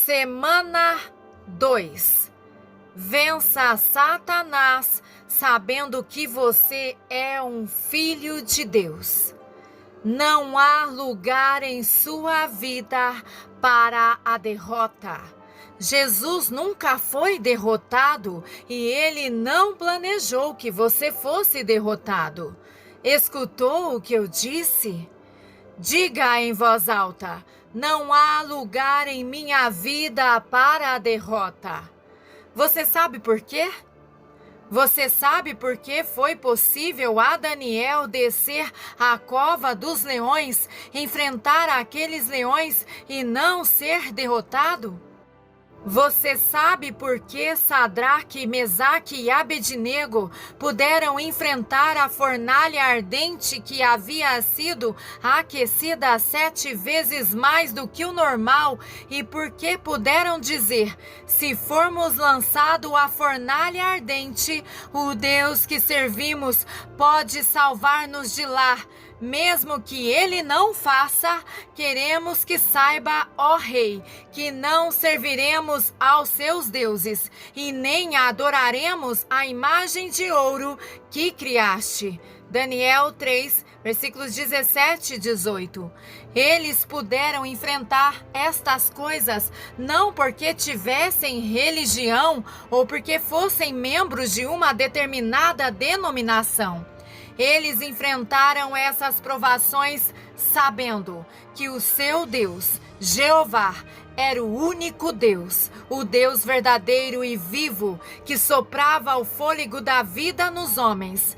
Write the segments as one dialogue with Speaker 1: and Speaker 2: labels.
Speaker 1: Semana 2. Vença Satanás sabendo que você é um filho de Deus. Não há lugar em sua vida para a derrota. Jesus nunca foi derrotado e ele não planejou que você fosse derrotado. Escutou o que eu disse? Diga em voz alta: não há lugar em minha vida para a derrota. Você sabe por quê? Você sabe por que foi possível a Daniel descer à cova dos leões, enfrentar aqueles leões e não ser derrotado? Você sabe por que Sadraque, Mesaque e Abednego puderam enfrentar a fornalha ardente que havia sido aquecida 7 vezes mais do que o normal e por que puderam dizer: se formos lançados à fornalha ardente, o Deus que servimos pode salvar-nos de lá. Mesmo que ele não faça, queremos que saiba, ó rei, que não serviremos aos seus deuses e nem adoraremos a imagem de ouro que criaste. Daniel 3, versículos 17 e 18. Eles puderam enfrentar estas coisas não porque tivessem religião ou porque fossem membros de uma determinada denominação. Eles enfrentaram essas provações sabendo que o seu Deus, Jeová, era o único Deus, o Deus verdadeiro e vivo, que soprava o fôlego da vida nos homens.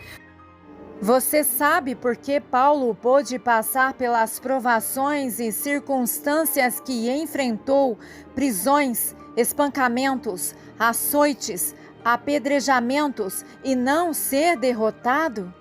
Speaker 1: Você sabe por que Paulo pôde passar pelas provações e circunstâncias que enfrentou, prisões, espancamentos, açoites, apedrejamentos e não ser derrotado?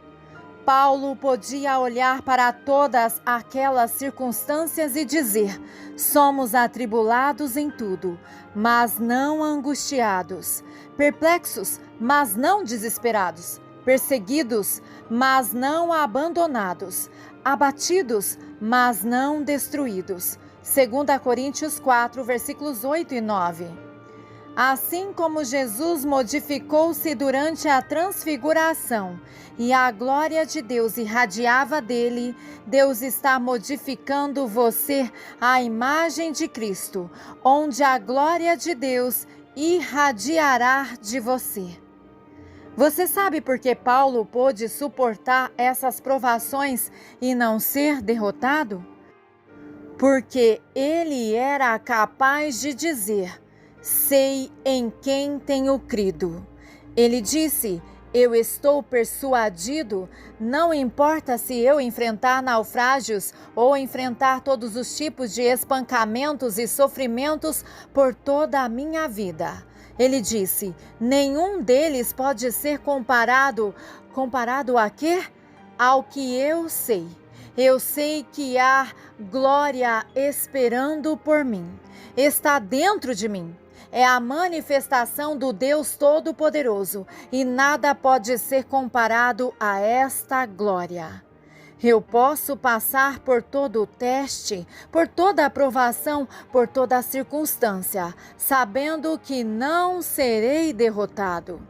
Speaker 1: Paulo podia olhar para todas aquelas circunstâncias e dizer: somos atribulados em tudo, mas não angustiados, perplexos, mas não desesperados, perseguidos, mas não abandonados, abatidos, mas não destruídos. 2 Coríntios 4, versículos 8 e 9. Assim como Jesus modificou-se durante a transfiguração e a glória de Deus irradiava dele, Deus está modificando você à imagem de Cristo, onde a glória de Deus irradiará de você. Você sabe por que Paulo pôde suportar essas provações e não ser derrotado? Porque ele era capaz de dizer: sei em quem tenho crido. Ele disse: eu estou persuadido, não importa se eu enfrentar naufrágios ou enfrentar todos os tipos de espancamentos e sofrimentos por toda a minha vida. Ele disse: nenhum deles pode ser comparado a quê? Ao que eu sei. Eu sei que há glória esperando por mim. Está dentro de mim. É a manifestação do Deus Todo-Poderoso e nada pode ser comparado a esta glória. Eu posso passar por todo o teste, por toda a provação, por toda a circunstância, sabendo que não serei derrotado.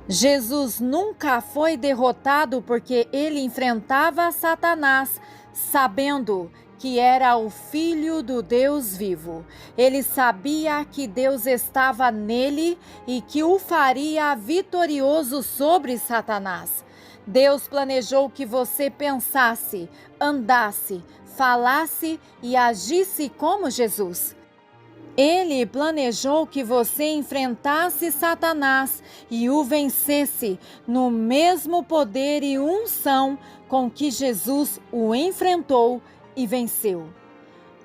Speaker 1: Jesus nunca foi derrotado porque ele enfrentava Satanás, sabendo que era o Filho do Deus vivo. Ele sabia que Deus estava nele e que o faria vitorioso sobre Satanás. Deus planejou que você pensasse, andasse, falasse e agisse como Jesus. Ele planejou que você enfrentasse Satanás e o vencesse no mesmo poder e unção com que Jesus o enfrentou e venceu.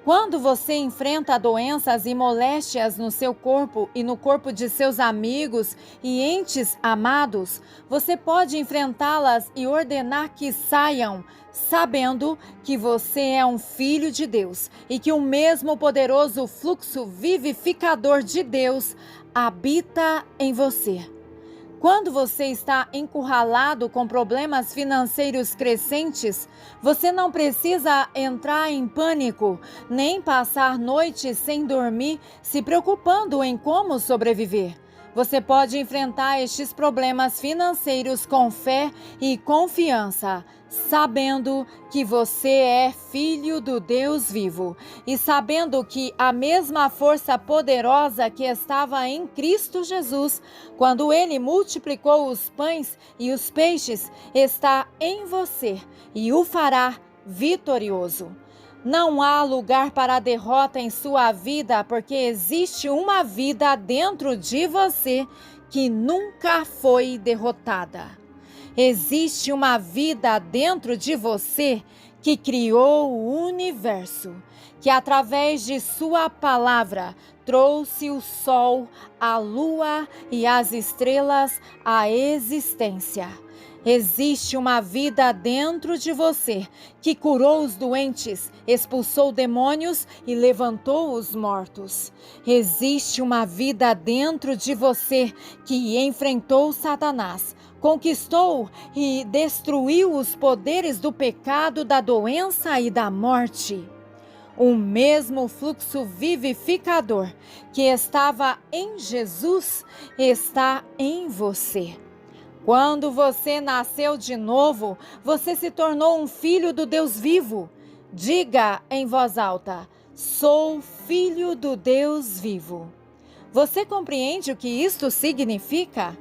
Speaker 1: Quando você enfrenta doenças e moléstias no seu corpo e no corpo de seus amigos e entes amados, você pode enfrentá-las e ordenar que saiam, sabendo que você é um filho de Deus e que o mesmo poderoso fluxo vivificador de Deus habita em você. Quando você está encurralado com problemas financeiros crescentes, você não precisa entrar em pânico, nem passar noites sem dormir, se preocupando em como sobreviver. Você pode enfrentar estes problemas financeiros com fé e confiança, sabendo que você é filho do Deus vivo e sabendo que a mesma força poderosa que estava em Cristo Jesus, quando Ele multiplicou os pães e os peixes, está em você e o fará vitorioso. Não há lugar para a derrota em sua vida, porque existe uma vida dentro de você que nunca foi derrotada. Existe uma vida dentro de você que criou o universo, que através de sua palavra trouxe o sol, a lua e as estrelas à existência. Existe uma vida dentro de você que curou os doentes, expulsou demônios e levantou os mortos. Existe uma vida dentro de você que enfrentou Satanás, conquistou e destruiu os poderes do pecado, da doença e da morte. O mesmo fluxo vivificador que estava em Jesus está em você. Quando você nasceu de novo, você se tornou um filho do Deus vivo. Diga em voz alta: sou filho do Deus vivo. Você compreende o que isto significa?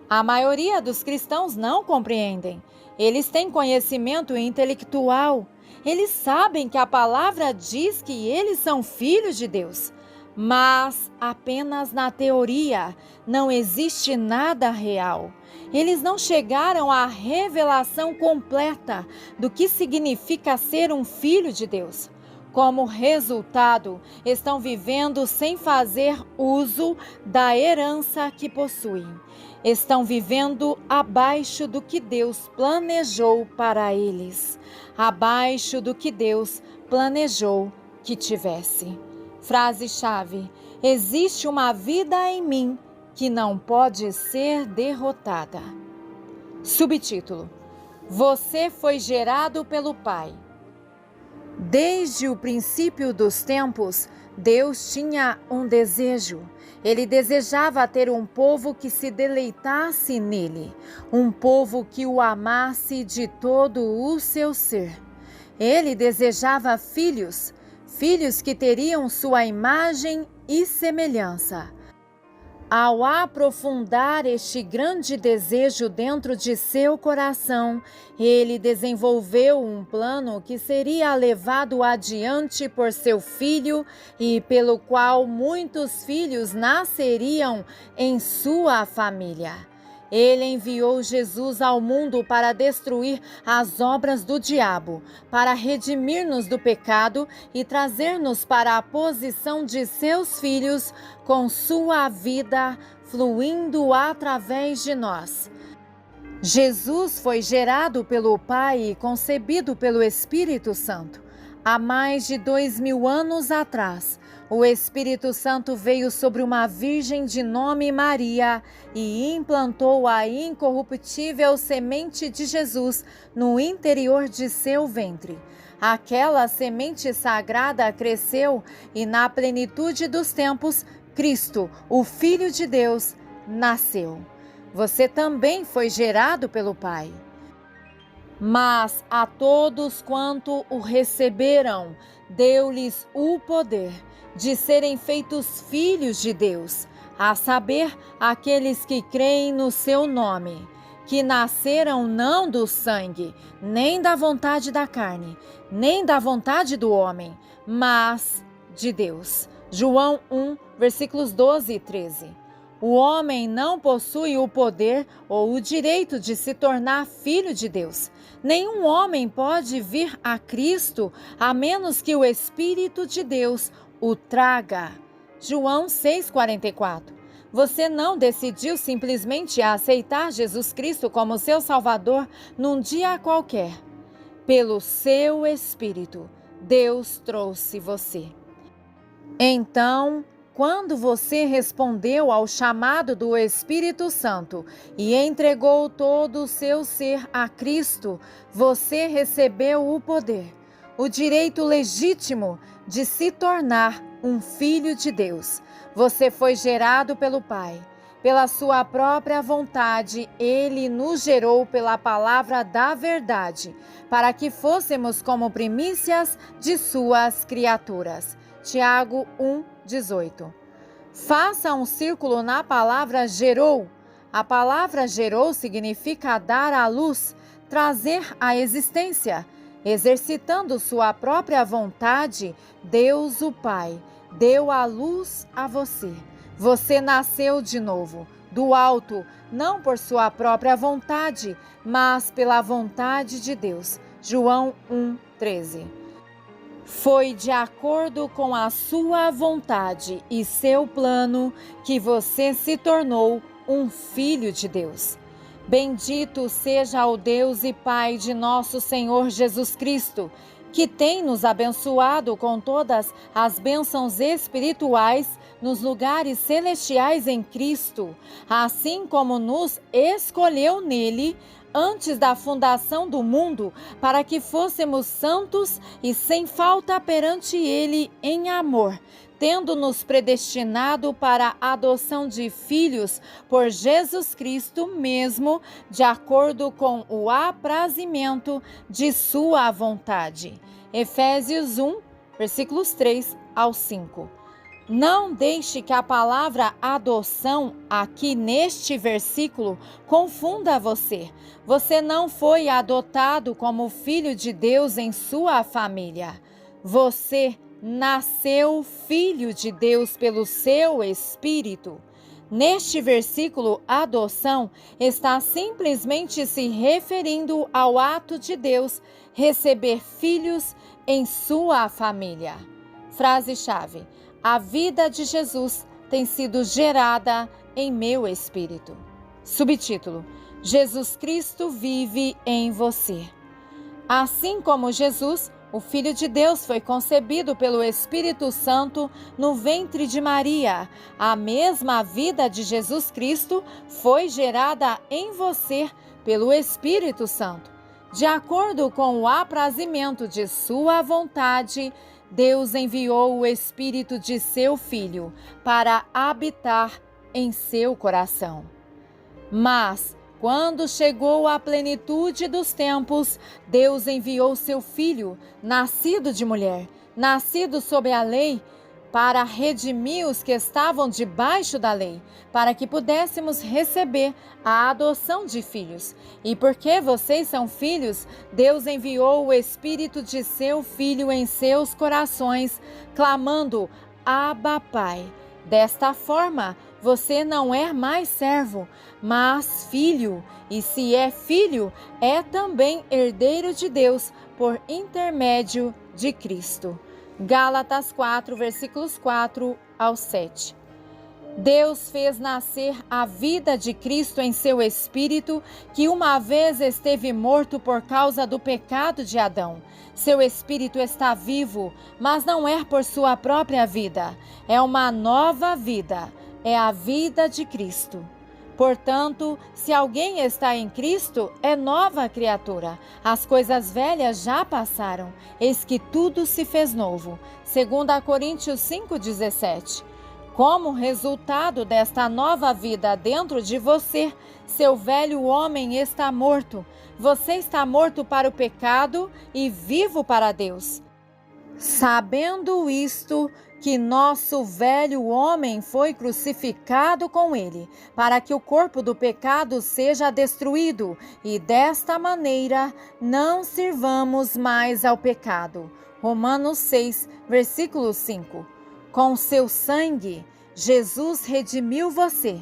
Speaker 1: A maioria dos cristãos não compreendem. Eles têm conhecimento intelectual. Eles sabem que a palavra diz que eles são filhos de Deus, mas apenas na teoria. Não existe nada real. Eles não chegaram à revelação completa do que significa ser um filho de Deus. Como resultado, estão vivendo sem fazer uso da herança que possuem. Estão vivendo abaixo do que Deus planejou para eles, abaixo do que Deus planejou que tivesse. Frase-chave: existe uma vida em mim que não pode ser derrotada. Subtítulo: você foi gerado pelo Pai. Desde o princípio dos tempos, Deus tinha um desejo. Ele desejava ter um povo que se deleitasse nele, um povo que o amasse de todo o seu ser. Ele desejava filhos, filhos que teriam sua imagem e semelhança. Ao aprofundar este grande desejo dentro de seu coração, ele desenvolveu um plano que seria levado adiante por seu filho e pelo qual muitos filhos nasceriam em sua família. Ele enviou Jesus ao mundo para destruir as obras do diabo, para redimir-nos do pecado e trazer-nos para a posição de seus filhos, com sua vida fluindo através de nós. Jesus foi gerado pelo Pai e concebido pelo Espírito Santo. Há mais de 2000 anos atrás, o Espírito Santo veio sobre uma virgem de nome Maria e implantou a incorruptível semente de Jesus no interior de seu ventre. Aquela semente sagrada cresceu e, na plenitude dos tempos, Cristo, o Filho de Deus, nasceu. Você também foi gerado pelo Pai. Mas a todos quanto o receberam, deu-lhes o poder de serem feitos filhos de Deus, a saber, aqueles que creem no seu nome, que nasceram não do sangue, nem da vontade da carne, nem da vontade do homem, mas de Deus. João 1, versículos 12 e 13. O homem não possui o poder ou o direito de se tornar filho de Deus. Nenhum homem pode vir a Cristo a menos que o Espírito de Deus o traga. João 6,44. Você não decidiu simplesmente aceitar Jesus Cristo como seu Salvador num dia qualquer. Pelo seu Espírito, Deus trouxe você. Então, quando você respondeu ao chamado do Espírito Santo e entregou todo o seu ser a Cristo, você recebeu o poder, o direito legítimo de se tornar um filho de Deus. Você foi gerado pelo Pai. Pela sua própria vontade, Ele nos gerou pela palavra da verdade, para que fôssemos como primícias de suas criaturas. Tiago 1:18. Faça um círculo na palavra gerou. A palavra gerou significa dar à luz, trazer à existência. Exercitando sua própria vontade, Deus o Pai deu a luz a você. Você nasceu de novo, do alto, não por sua própria vontade, mas pela vontade de Deus. João 1:13. Foi de acordo com a sua vontade e seu plano que você se tornou um filho de Deus. Bendito seja o Deus e Pai de nosso Senhor Jesus Cristo, que tem nos abençoado com todas as bênçãos espirituais nos lugares celestiais em Cristo, assim como nos escolheu nele antes da fundação do mundo, para que fôssemos santos e sem falta perante ele em amor, tendo-nos predestinado para a adoção de filhos por Jesus Cristo mesmo, de acordo com o aprazimento de sua vontade. Efésios 1, versículos 3 ao 5. Não deixe que a palavra adoção aqui neste versículo confunda você. Você não foi adotado como filho de Deus em sua família. Você nasceu filho de Deus pelo seu Espírito. Neste versículo, adoção está simplesmente se referindo ao ato de Deus receber filhos em sua família. Frase-chave: a vida de Jesus tem sido gerada em meu espírito. Subtítulo: Jesus Cristo vive em você. Assim como Jesus, o Filho de Deus foi concebido pelo Espírito Santo no ventre de Maria. A mesma vida de Jesus Cristo foi gerada em você pelo Espírito Santo. De acordo com o aprazimento de sua vontade, Deus enviou o Espírito de seu Filho para habitar em seu coração. Mas, quando chegou a plenitude dos tempos, Deus enviou seu Filho, nascido de mulher, nascido sob a lei, para redimir os que estavam debaixo da lei, para que pudéssemos receber a adoção de filhos. E porque vocês são filhos, Deus enviou o Espírito de seu Filho em seus corações, clamando: Abba, Pai. Desta forma, você não é mais servo, mas filho, e se é filho, é também herdeiro de Deus por intermédio de Cristo. Gálatas 4, versículos 4 ao 7. Deus fez nascer a vida de Cristo em seu espírito, que uma vez esteve morto por causa do pecado de Adão. Seu espírito está vivo, mas não é por sua própria vida. É uma nova vida. É a vida de Cristo. Portanto, se alguém está em Cristo, é nova criatura. As coisas velhas já passaram, eis que tudo se fez novo. 2 Coríntios 5,17. Como resultado desta nova vida dentro de você, seu velho homem está morto. Você está morto para o pecado e vivo para Deus. Sabendo isto, que nosso velho homem foi crucificado com ele, para que o corpo do pecado seja destruído, e desta maneira não sirvamos mais ao pecado. Romanos 6, versículo 5. Com seu sangue, Jesus redimiu você.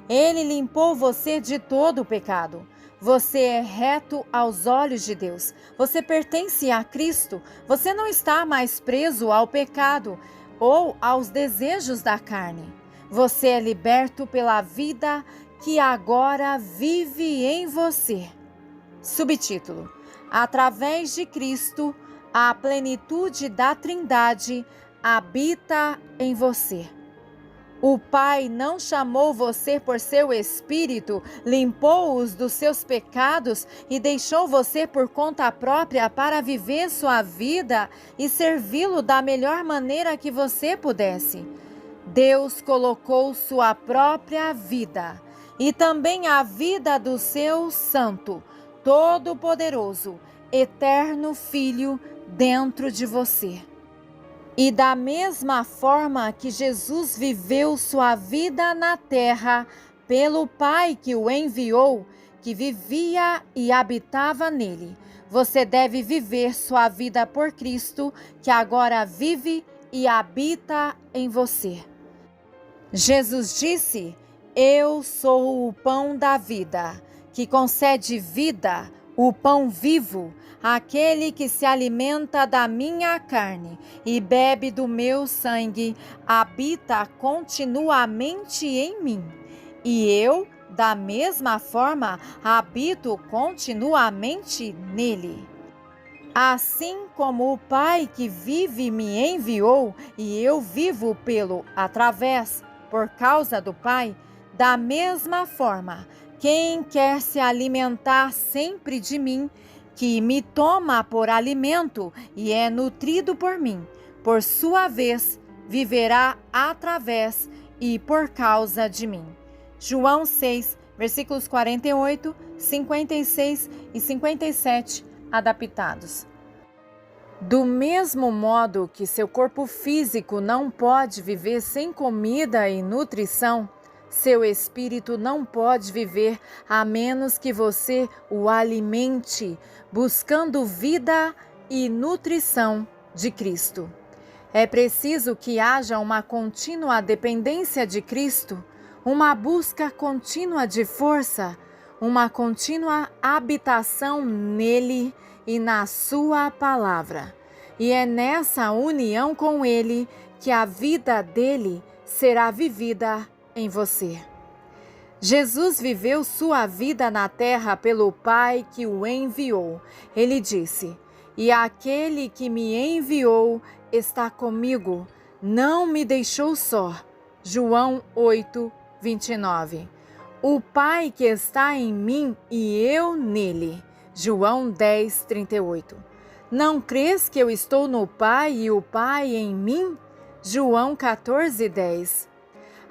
Speaker 1: Ele limpou você de todo o pecado. Você é reto aos olhos de Deus. Você pertence a Cristo. Você não está mais preso ao pecado ou aos desejos da carne. Você é liberto pela vida que agora vive em você. Subtítulo: através de Cristo, a plenitude da Trindade habita em você. O Pai não chamou você por seu espírito, limpou-os dos seus pecados e deixou você por conta própria para viver sua vida e servi-lo da melhor maneira que você pudesse. Deus colocou sua própria vida e também a vida do seu Santo, Todo-Poderoso, Eterno Filho dentro de você. E da mesma forma que Jesus viveu sua vida na terra pelo Pai que o enviou, que vivia e habitava nele, você deve viver sua vida por Cristo, que agora vive e habita em você. Jesus disse: Eu sou o pão da vida, que concede vida, o pão vivo. Aquele que se alimenta da minha carne e bebe do meu sangue, habita continuamente em mim. E eu, da mesma forma, habito continuamente nele. Assim como o Pai que vive me enviou, e eu vivo por causa do Pai, da mesma forma, quem quer se alimentar sempre de mim, que me toma por alimento e é nutrido por mim, por sua vez, viverá através e por causa de mim. João 6, versículos 48, 56 e 57, adaptados. Do mesmo modo que seu corpo físico não pode viver sem comida e nutrição, seu espírito não pode viver a menos que você o alimente, buscando vida e nutrição de Cristo. É preciso que haja uma contínua dependência de Cristo, uma busca contínua de força, uma contínua habitação nele e na sua palavra. E é nessa união com ele que a vida dele será vivida em você. Jesus viveu sua vida na terra pelo Pai que o enviou. Ele disse: E aquele que me enviou está comigo, não me deixou só. João 8, 29. O Pai que está em mim e eu nele. João 10, 38. Não crês que eu estou no Pai e o Pai em mim? João 14, 10.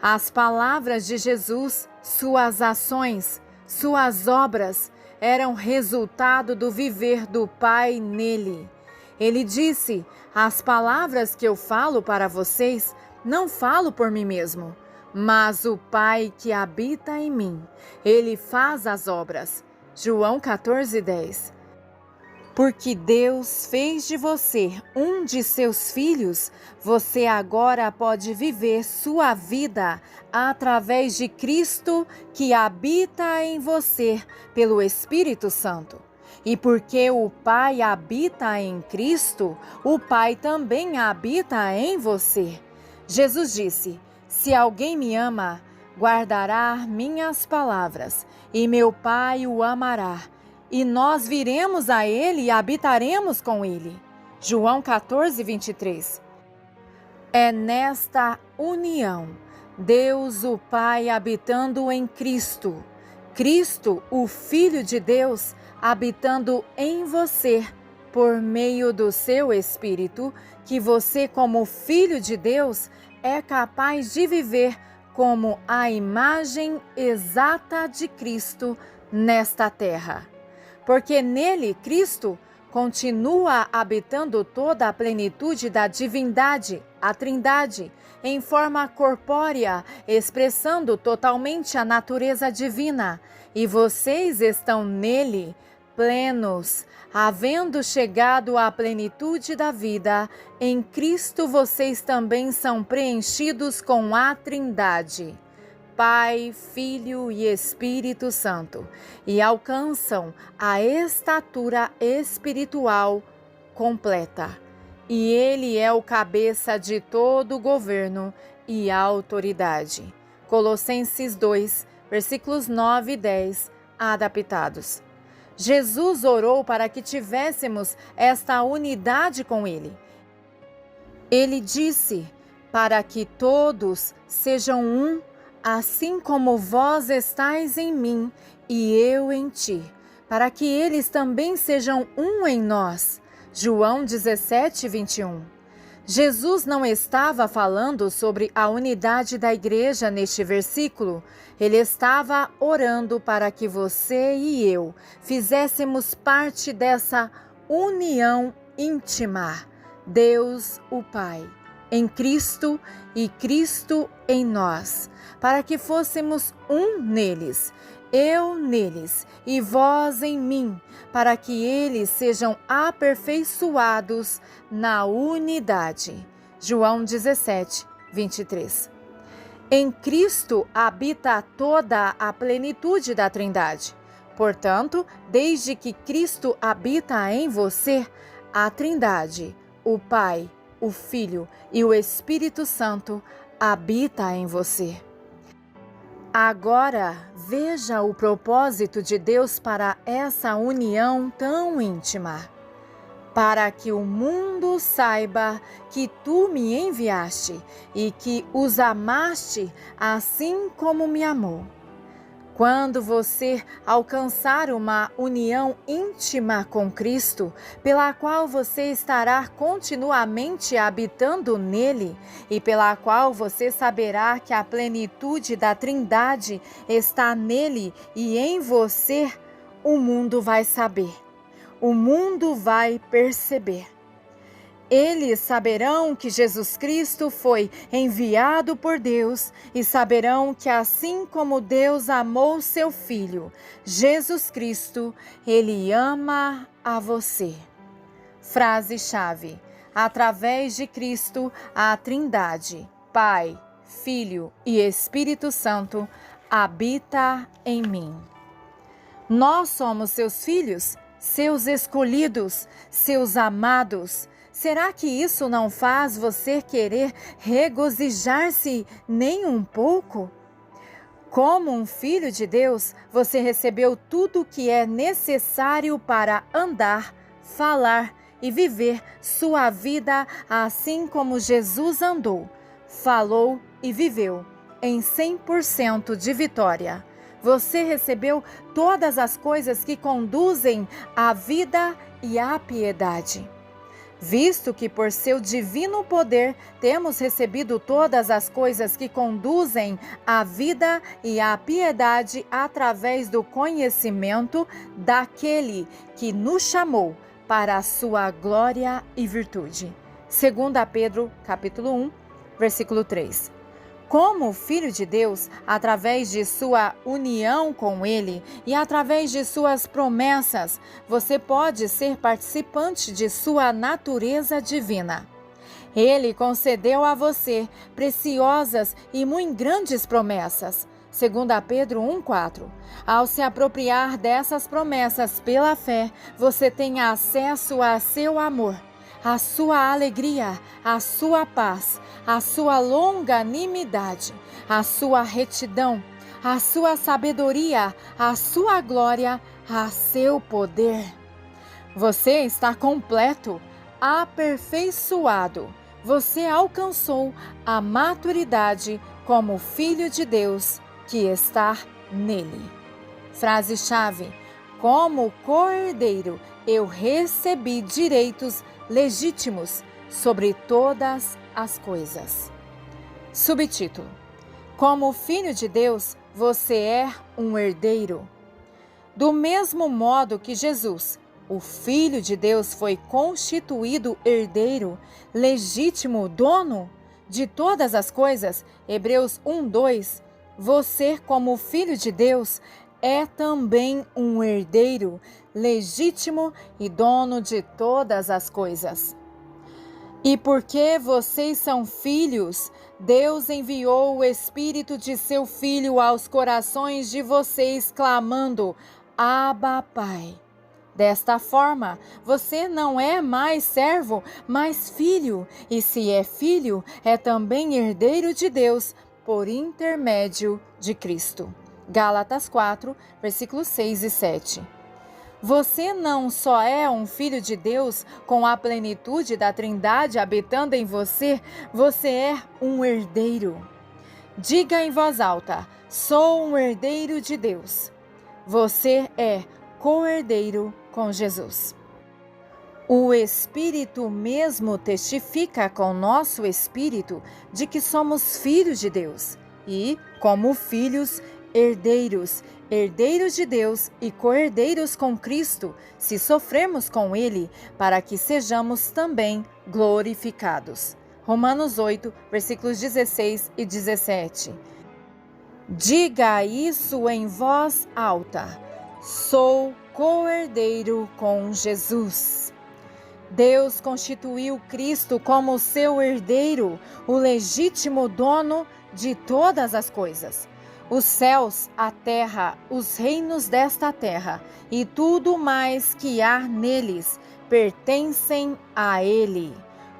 Speaker 1: As palavras de Jesus, suas ações, suas obras eram resultado do viver do Pai nele. Ele disse: As palavras que eu falo para vocês, não falo por mim mesmo, mas o Pai que habita em mim, ele faz as obras. João 14, 10. Porque Deus fez de você um de seus filhos, você agora pode viver sua vida através de Cristo que habita em você pelo Espírito Santo. E porque o Pai habita em Cristo, o Pai também habita em você. Jesus disse: Se alguém me ama, guardará minhas palavras, e meu Pai o amará. E nós viremos a ele e habitaremos com ele. João 14, 23. É nesta união, Deus o Pai habitando em Cristo, Cristo, o Filho de Deus, habitando em você, por meio do seu Espírito, que você, como Filho de Deus, é capaz de viver como a imagem exata de Cristo nesta terra. Porque nele, Cristo, continua habitando toda a plenitude da divindade, a Trindade, em forma corpórea, expressando totalmente a natureza divina. E vocês estão nele, plenos, havendo chegado à plenitude da vida, em Cristo vocês também são preenchidos com a Trindade, Pai, Filho e Espírito Santo, e alcançam a estatura espiritual completa. E ele é o cabeça de todo governo e autoridade. Colossenses 2, versículos 9 e 10, adaptados. Jesus orou para que tivéssemos esta unidade com ele. Ele disse: para que todos sejam um, assim como vós estais em mim e eu em ti, para que eles também sejam um em nós. João 17, 21. Jesus não estava falando sobre a unidade da igreja neste versículo. Ele estava orando para que você e eu fizéssemos parte dessa união íntima. Deus, o Pai, em Cristo e Cristo em nós, para que fôssemos um neles, eu neles e vós em mim, para que eles sejam aperfeiçoados na unidade. João 17, 23. Em Cristo habita toda a plenitude da Trindade. Portanto, desde que Cristo habita em você, a Trindade, o Pai, o Filho e o Espírito Santo habita em você. Agora, veja o propósito de Deus para essa união tão íntima. Para que o mundo saiba que tu me enviaste e que os amaste assim como me amou. Quando você alcançar uma união íntima com Cristo, pela qual você estará continuamente habitando nele e pela qual você saberá que a plenitude da Trindade está nele e em você, o mundo vai saber, o mundo vai perceber. Eles saberão que Jesus Cristo foi enviado por Deus e saberão que assim como Deus amou seu Filho, Jesus Cristo, Ele ama a você. Frase-chave: através de Cristo, a Trindade, Pai, Filho e Espírito Santo, habita em mim. Nós somos seus filhos, seus escolhidos, seus amados. Será que isso não faz você querer regozijar-se nem um pouco? Como um filho de Deus, você recebeu tudo o que é necessário para andar, falar e viver sua vida assim como Jesus andou, falou e viveu, em 100% de vitória. Você recebeu todas as coisas que conduzem à vida e à piedade. Visto que por seu divino poder temos recebido todas as coisas que conduzem à vida e à piedade através do conhecimento daquele que nos chamou para a sua glória e virtude. 2 Pedro, capítulo 1, versículo 3. Como filho de Deus, através de sua união com Ele e através de suas promessas, você pode ser participante de sua natureza divina. Ele concedeu a você preciosas e muito grandes promessas. 2 Pedro 1,4. Ao se apropriar dessas promessas pela fé, você tem acesso a seu amor, a sua alegria, a sua paz, a sua longanimidade, a sua retidão, a sua sabedoria, a sua glória, a seu poder. Você está completo, aperfeiçoado. Você alcançou a maturidade como filho de Deus que está nele. Frase-chave: como cordeiro, eu recebi direitos legítimos sobre todas as coisas. Subtítulo: como filho de Deus, você é um herdeiro. Do mesmo modo que Jesus, o Filho de Deus, foi constituído herdeiro, legítimo dono de todas as coisas, Hebreus 1:2, você, como filho de Deus, é também um herdeiro, legítimo e dono de todas as coisas. E porque vocês são filhos, Deus enviou o Espírito de seu Filho aos corações de vocês, clamando: Abba, Pai. Desta forma, você não é mais servo, mas filho, e se é filho, é também herdeiro de Deus, por intermédio de Cristo. Gálatas 4, versículos 6 e 7. Você não só é um filho de Deus com a plenitude da Trindade habitando em você, você é um herdeiro. Diga em voz alta: sou um herdeiro de Deus. Você é co-herdeiro com Jesus. O Espírito mesmo testifica com nosso espírito de que somos filhos de Deus e, como filhos, herdeiros, herdeiros de Deus e co-herdeiros com Cristo, se sofrermos com Ele, para que sejamos também glorificados. Romanos 8, versículos 16 e 17. Diga isso em voz alta: sou co-herdeiro com Jesus. Deus constituiu Cristo como seu herdeiro, o legítimo dono de todas as coisas. Os céus, a terra, os reinos desta terra e tudo mais que há neles pertencem a Ele.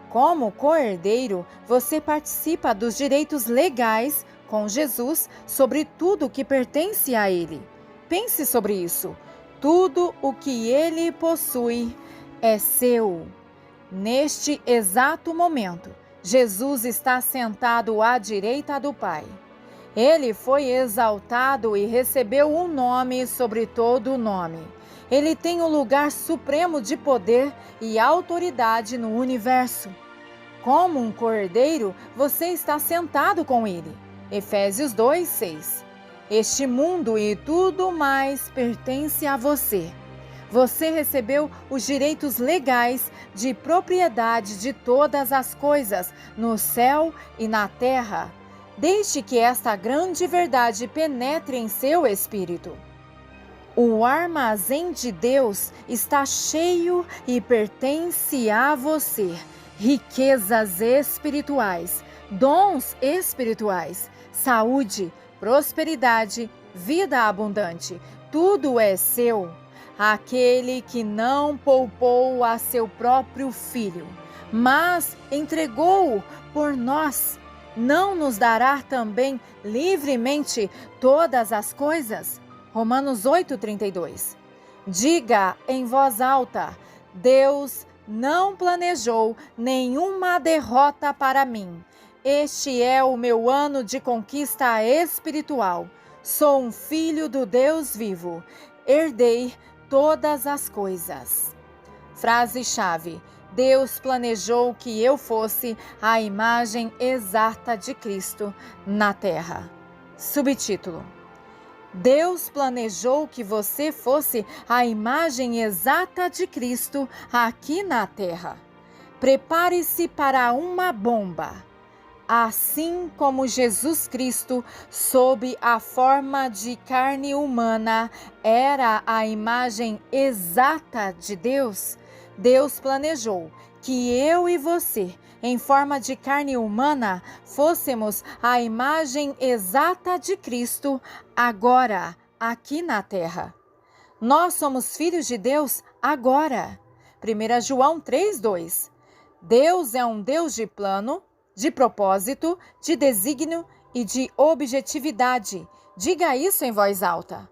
Speaker 1: Como co-herdeiro, você participa dos direitos legais com Jesus sobre tudo que pertence a Ele. Pense sobre isso. Tudo o que Ele possui é seu. Neste exato momento, Jesus está sentado à direita do Pai. Ele foi exaltado e recebeu um nome sobre todo o nome. Ele tem o lugar supremo de poder e autoridade no universo. Como um cordeiro, você está sentado com ele. Efésios 2:6. Este mundo e tudo mais pertence a você. Você recebeu os direitos legais de propriedade de todas as coisas no céu e na terra. Deixe que esta grande verdade penetre em seu espírito. O armazém de Deus está cheio e pertence a você. Riquezas espirituais, dons espirituais, saúde, prosperidade, vida abundante, tudo é seu. Aquele que não poupou a seu próprio filho, mas entregou-o por nós, não nos dará também livremente todas as coisas? Romanos 8:32. Diga em voz alta: Deus não planejou nenhuma derrota para mim. Este é o meu ano de conquista espiritual. Sou um filho do Deus vivo. Herdei todas as coisas. Frase-chave: Deus planejou que eu fosse a imagem exata de Cristo na terra. Subtítulo: Deus planejou que você fosse a imagem exata de Cristo aqui na terra. Prepare-se para uma bomba. Assim como Jesus Cristo, sob a forma de carne humana, era a imagem exata de Deus, Deus planejou que eu e você, em forma de carne humana, fôssemos a imagem exata de Cristo agora, aqui na terra. Nós somos filhos de Deus agora. 1 João 3:2. Deus é um Deus de plano, de propósito, de desígnio e de objetividade. Diga isso em voz alta.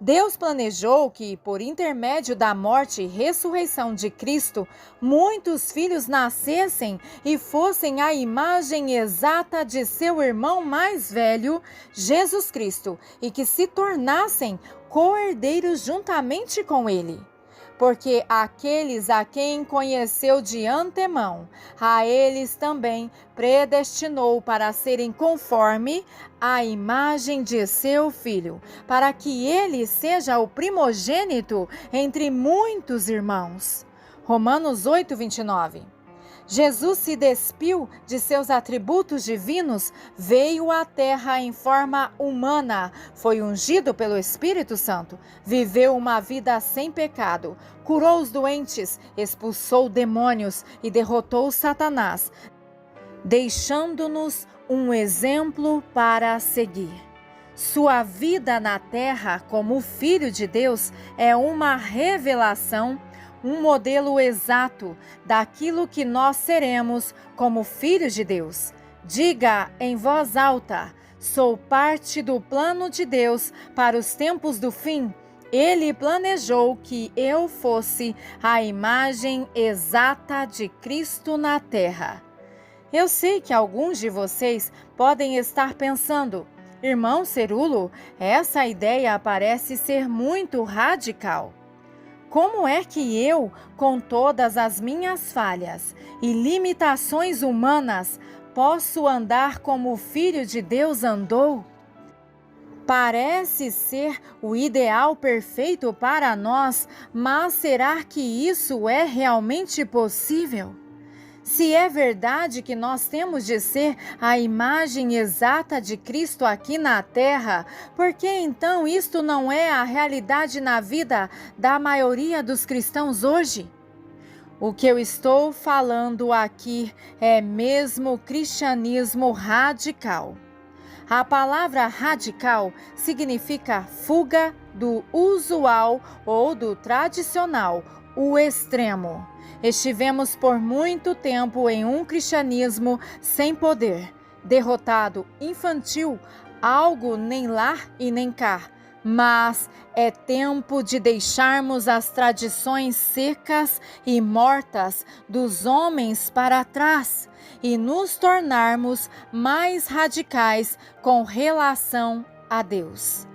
Speaker 1: Deus planejou que, por intermédio da morte e ressurreição de Cristo, muitos filhos nascessem e fossem a imagem exata de seu irmão mais velho, Jesus Cristo, e que se tornassem co-herdeiros juntamente com ele. Porque aqueles a quem conheceu de antemão, a eles também predestinou para serem conforme a imagem de seu Filho, para que ele seja o primogênito entre muitos irmãos. Romanos 8:29. Jesus se despiu de seus atributos divinos, veio à terra em forma humana, foi ungido pelo Espírito Santo, viveu uma vida sem pecado, curou os doentes, expulsou demônios e derrotou Satanás, deixando-nos um exemplo para seguir. Sua vida na terra como Filho de Deus é uma revelação, um modelo exato daquilo que nós seremos como filhos de Deus. Diga em voz alta: sou parte do plano de Deus para os tempos do fim. Ele planejou que eu fosse a imagem exata de Cristo na terra. Eu sei que alguns de vocês podem estar pensando: irmão Cerulo, essa ideia parece ser muito radical. Como é que eu, com todas as minhas falhas e limitações humanas, posso andar como o Filho de Deus andou? Parece ser o ideal perfeito para nós, mas será que isso é realmente possível? Se é verdade que nós temos de ser a imagem exata de Cristo aqui na terra, por que então isto não é a realidade na vida da maioria dos cristãos hoje? O que eu estou falando aqui é mesmo cristianismo radical. A palavra radical significa fuga do usual ou do tradicional, o extremo. Estivemos por muito tempo em um cristianismo sem poder, derrotado, infantil, algo nem lá e nem cá. Mas é tempo de deixarmos as tradições secas e mortas dos homens para trás e nos tornarmos mais radicais com relação a Deus.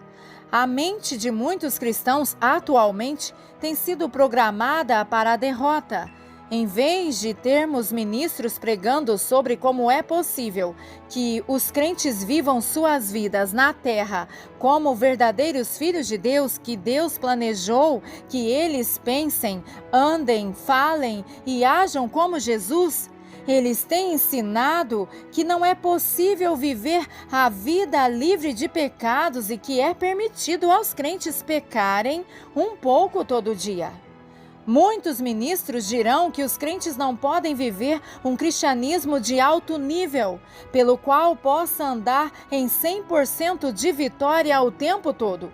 Speaker 1: A mente de muitos cristãos atualmente tem sido programada para a derrota. Em vez de termos ministros pregando sobre como é possível que os crentes vivam suas vidas na terra como verdadeiros filhos de Deus, que Deus planejou que eles pensem, andem, falem e ajam como Jesus, eles têm ensinado que não é possível viver a vida livre de pecados e que é permitido aos crentes pecarem um pouco todo dia. Muitos ministros dirão que os crentes não podem viver um cristianismo de alto nível, pelo qual possa andar em 100% de vitória o tempo todo.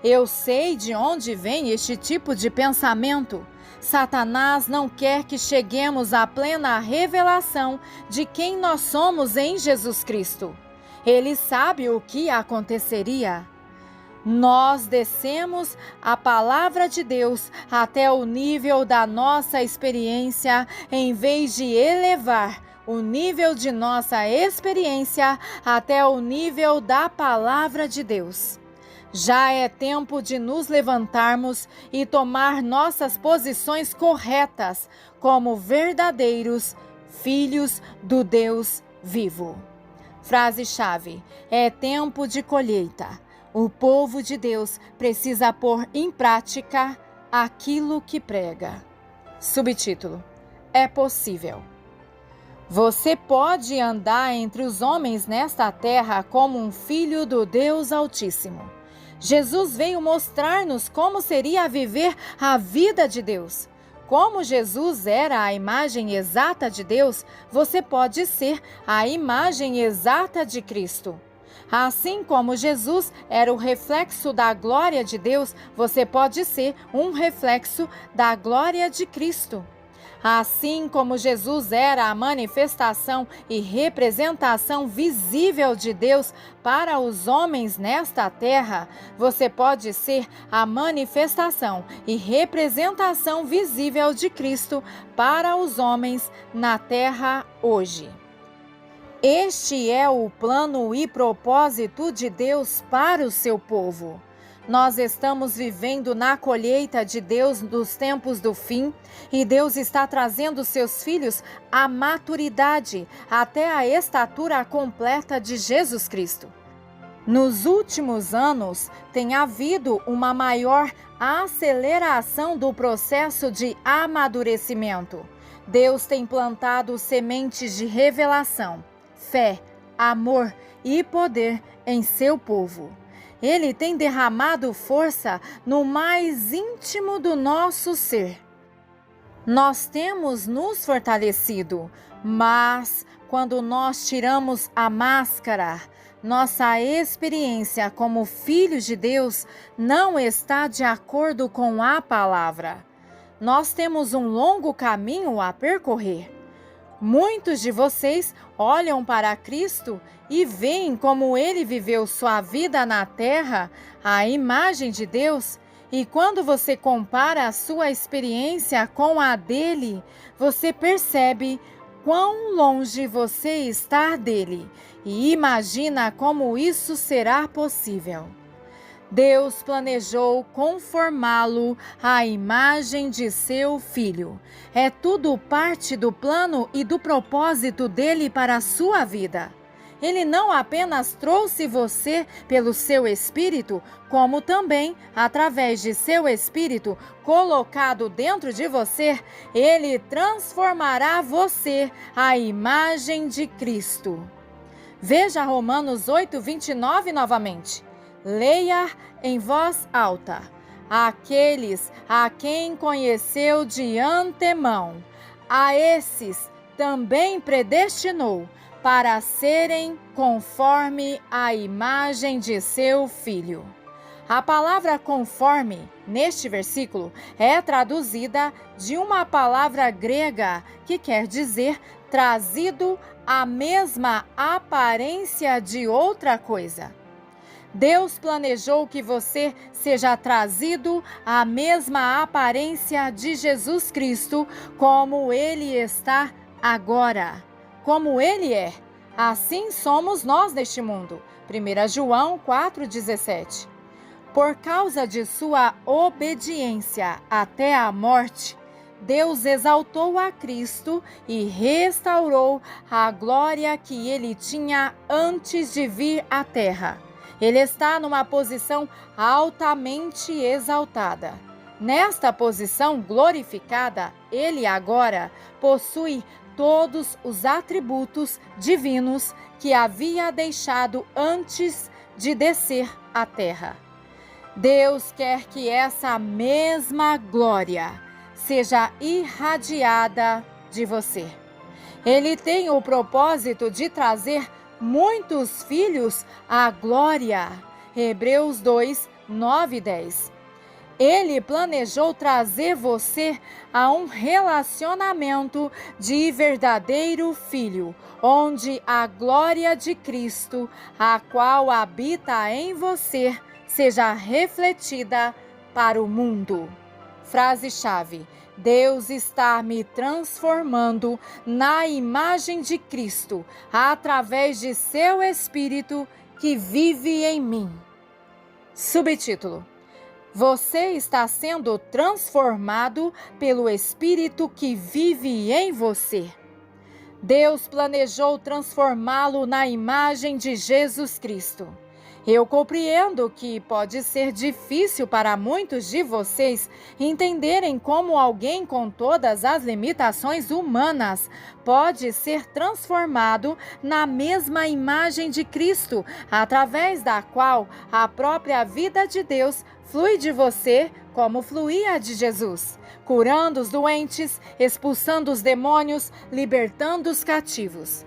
Speaker 1: Eu sei de onde vem este tipo de pensamento. Satanás não quer que cheguemos à plena revelação de quem nós somos em Jesus Cristo. Ele sabe o que aconteceria. Nós descemos a palavra de Deus até o nível da nossa experiência, em vez de elevar o nível de nossa experiência até o nível da palavra de Deus. Já é tempo de nos levantarmos e tomar nossas posições corretas como verdadeiros filhos do Deus vivo. Frase-chave: é tempo de colheita. O povo de Deus precisa pôr em prática aquilo que prega. Subtítulo: é possível. Você pode andar entre os homens nesta terra como um filho do Deus Altíssimo. Jesus veio mostrar-nos como seria viver a vida de Deus. Como Jesus era a imagem exata de Deus, você pode ser a imagem exata de Cristo. Assim como Jesus era o reflexo da glória de Deus, você pode ser um reflexo da glória de Cristo. Assim como Jesus era a manifestação e representação visível de Deus para os homens nesta terra, você pode ser a manifestação e representação visível de Cristo para os homens na terra hoje. Este é o plano e propósito de Deus para o seu povo. Nós estamos vivendo na colheita de Deus dos tempos do fim e Deus está trazendo seus filhos à maturidade, até a estatura completa de Jesus Cristo. Nos últimos anos, tem havido uma maior aceleração do processo de amadurecimento. Deus tem plantado sementes de revelação, fé, amor e poder em seu povo. Ele tem derramado força no mais íntimo do nosso ser. Nós temos nos fortalecido, mas quando nós tiramos a máscara, nossa experiência como filhos de Deus não está de acordo com a palavra. Nós temos um longo caminho a percorrer. Muitos de vocês olham para Cristo e veem como Ele viveu sua vida na terra, a imagem de Deus, E quando você compara a sua experiência com a dele, você percebe quão longe você está dele e imagina como isso será possível. Deus planejou conformá-lo à imagem de seu filho. É tudo parte do plano e do propósito dele para a sua vida. Ele não apenas trouxe você pelo seu espírito, como também, através de seu espírito colocado dentro de você, ele transformará você à imagem de Cristo. Veja Romanos 8:29 novamente. Leia em voz alta. Aqueles a quem conheceu de antemão, a esses também predestinou para serem conforme a imagem de seu Filho. A palavra conforme, neste versículo, é traduzida de uma palavra grega que quer dizer trazido à mesma aparência de outra coisa. Deus planejou que você seja trazido à mesma aparência de Jesus Cristo, como Ele está agora. Como Ele é, assim somos nós neste mundo. 1 João 4,17. Por causa de sua obediência até a morte, Deus exaltou a Cristo e restaurou a glória que Ele tinha antes de vir à terra. Ele está numa posição altamente exaltada. Nesta posição glorificada, ele agora possui todos os atributos divinos que havia deixado antes de descer à terra. Deus quer que essa mesma glória seja irradiada de você. Ele tem o propósito de trazer muitos filhos à glória. Hebreus 2, 9 e 10. Ele planejou trazer você a um relacionamento de verdadeiro filho, onde a glória de Cristo, a qual habita em você, seja refletida para o mundo. Frase-chave: Deus está me transformando na imagem de Cristo através de seu Espírito que vive em mim. Subtítulo: Você está sendo transformado pelo Espírito que vive em você. Deus planejou transformá-lo na imagem de Jesus Cristo. Eu compreendo que pode ser difícil para muitos de vocês entenderem como alguém com todas as limitações humanas pode ser transformado na mesma imagem de Cristo, através da qual a própria vida de Deus flui de você como fluía de Jesus, curando os doentes, expulsando os demônios, libertando os cativos.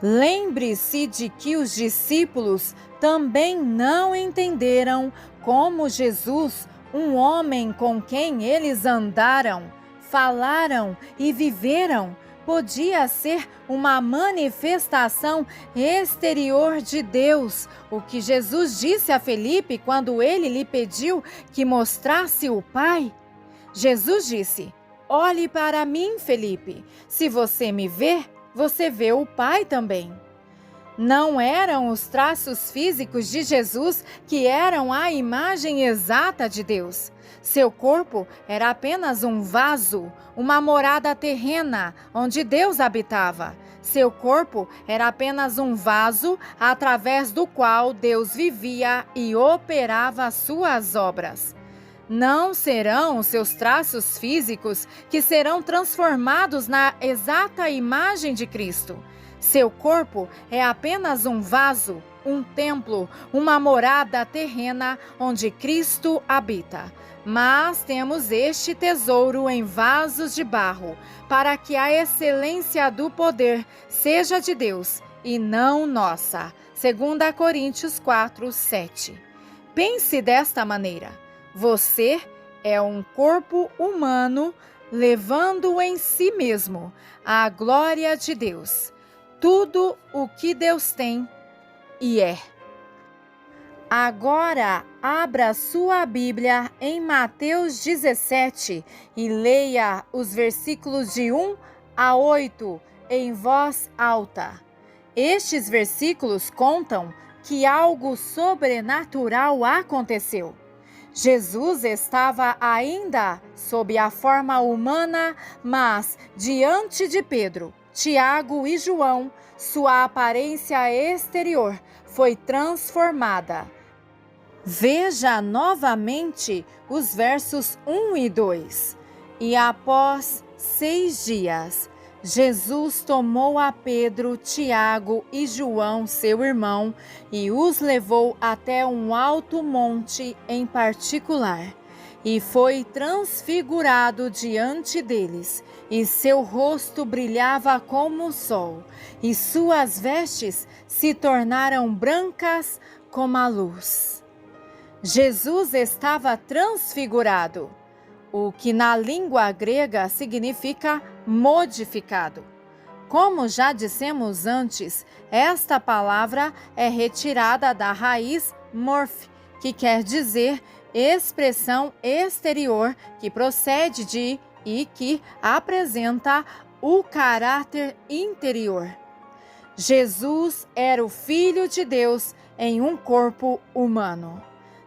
Speaker 1: Lembre-se de que os discípulos também não entenderam como Jesus, um homem com quem eles andaram, falaram e viveram, podia ser uma manifestação exterior de Deus. O que Jesus disse a Felipe quando ele lhe pediu que mostrasse o Pai? Jesus disse: "Olhe para mim, Felipe. Se você me vê, você vê o Pai também." Não eram os traços físicos de Jesus que eram a imagem exata de Deus. Seu corpo era apenas um vaso, uma morada terrena onde Deus habitava. Seu corpo era apenas um vaso através do qual Deus vivia e operava suas obras. Não serão os seus traços físicos que serão transformados na exata imagem de Cristo. Seu corpo é apenas um vaso, um templo, uma morada terrena onde Cristo habita. Mas temos este tesouro em vasos de barro, para que a excelência do poder seja de Deus e não nossa. 2 Coríntios 4, 7. Pense desta maneira: você é um corpo humano levando em si mesmo a glória de Deus. Tudo o que Deus tem e é. Agora, abra sua Bíblia em Mateus 17 e leia os versículos de 1 a 8 em voz alta. Estes versículos contam que algo sobrenatural aconteceu. Jesus estava ainda sob a forma humana, mas diante de Pedro, Tiago e João, sua aparência exterior foi transformada. Veja novamente os versos 1 e 2. E após 6 dias, Jesus tomou a Pedro, Tiago e João, seu irmão, e os levou até um alto monte em particular, e foi transfigurado diante deles, e seu rosto brilhava como o sol, e suas vestes se tornaram brancas como a luz. Jesus estava transfigurado, o que na língua grega significa modificado. Como já dissemos antes, esta palavra é retirada da raiz morph, que quer dizer expressão exterior que procede de e que apresenta o caráter interior. Jesus era o Filho de Deus em um corpo humano.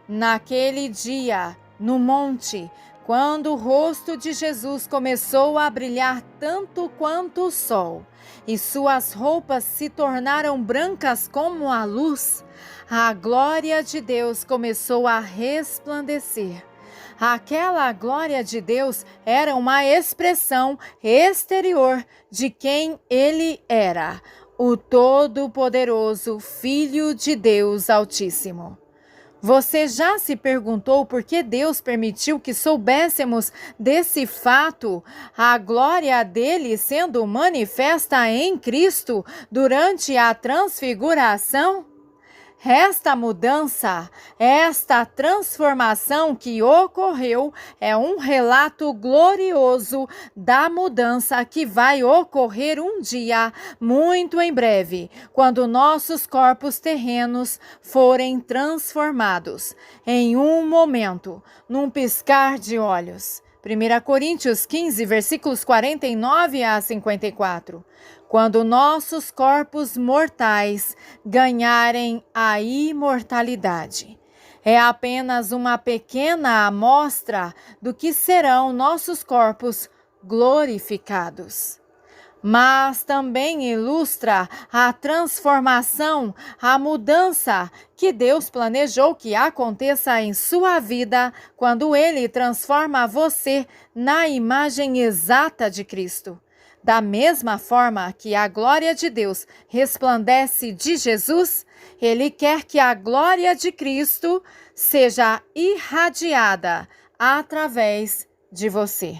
Speaker 1: Naquele dia, no monte, quando o rosto de Jesus começou a brilhar tanto quanto o sol, e suas roupas se tornaram brancas como a luz, a glória de Deus começou a resplandecer. Aquela glória de Deus era uma expressão exterior de quem ele era, o Todo-Poderoso Filho de Deus Altíssimo. Você já se perguntou por que Deus permitiu que soubéssemos desse fato, a glória dele sendo manifesta em Cristo durante a transfiguração? Esta mudança, esta transformação que ocorreu é um relato glorioso da mudança que vai ocorrer um dia, muito em breve, quando nossos corpos terrenos forem transformados em um momento, num piscar de olhos. 1 Coríntios 15, versículos 49 a 54. Quando nossos corpos mortais ganharem a imortalidade. É apenas uma pequena amostra do que serão nossos corpos glorificados. Mas também ilustra a transformação, a mudança que Deus planejou que aconteça em sua vida quando Ele transforma você na imagem exata de Cristo. Da mesma forma que a glória de Deus resplandece de Jesus, Ele quer que a glória de Cristo seja irradiada através de você.